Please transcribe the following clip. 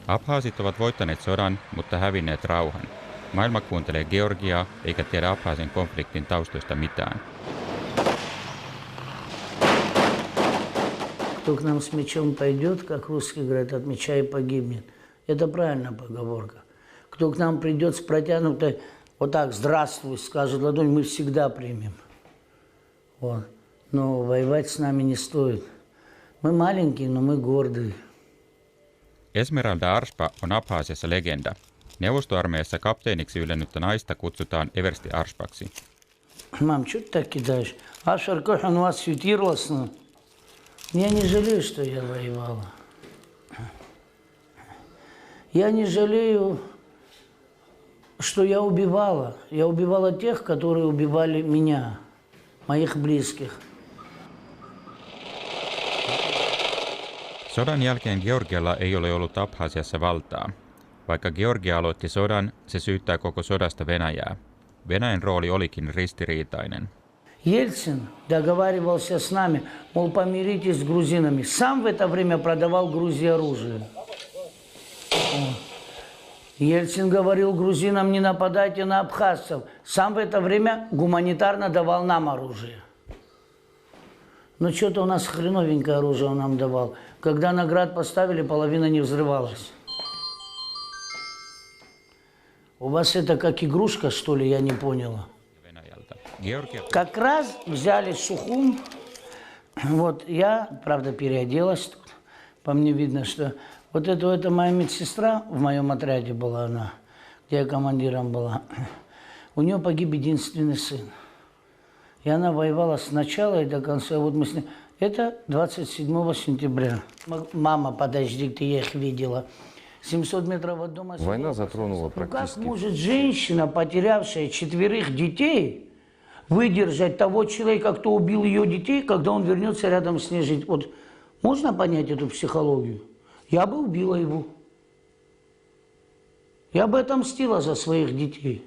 Abhaasit ovat voittaneet sodan, mutta hävinneet rauhan. Maailma kuuntelee Georgiaa eikä tiedä Abhaasian konfliktin taustoista mitään. Кто к нам с мечом пойдет, как русские говорят, от меча и погибнет. Это правильная поговорка. Кто к нам придет с протянутой, вот так, здравствуй, скажет ладонь, мы всегда примем. Вот. Но воевать с нами не стоит. Мы маленькие, но мы гордые. Esmeralda Arspa on Abhaasiassa legenda. Neuvostoarmeijassa kapteeniksi ylennyttä naista kutsutaan Eversti Arspaksi. Мам, что ты так кидаешь? Ашаркохан у вас светировался. Я не жалею, что я воевала. Я не жалею, что я убивала. Я убивала тех, которые убивали меня, моих близких. Sodan jälkeen Georgialla ei ole ollut Abhaasiassa valtaa. Vaikka Georgia aloitti sodan, se syyttää koko sodasta Venäjää. Venäjän rooli olikin ristiriitainen. Ельцин договаривался с нами, мол, помиритесь с грузинами. Сам в это время продавал Грузии оружие. Ельцин говорил грузинам, не нападайте на абхазцев. Сам в это время гуманитарно давал нам оружие. Но что-то у нас хреновенькое оружие он нам давал. Когда на град поставили, половина не взрывалась. У вас это как игрушка, что ли, я не поняла. Как раз взяли Сухум. Вот я, правда, переоделась тут. По мне видно, что вот это моя медсестра, в моем отряде была она, где я командиром была. У нее погиб единственный сын. И она воевала с начала и до конца. Вот мы с ней... Это 27 сентября. Мама, подожди, ты я их видела. 700 метров от дома. Война затронула практически... Как может женщина, потерявшая 4 детей, выдержать того человека, кто убил ее детей, когда он вернется рядом с ней жить? Вот можно понять эту психологию? Я бы убила его. Я бы отомстила за своих детей.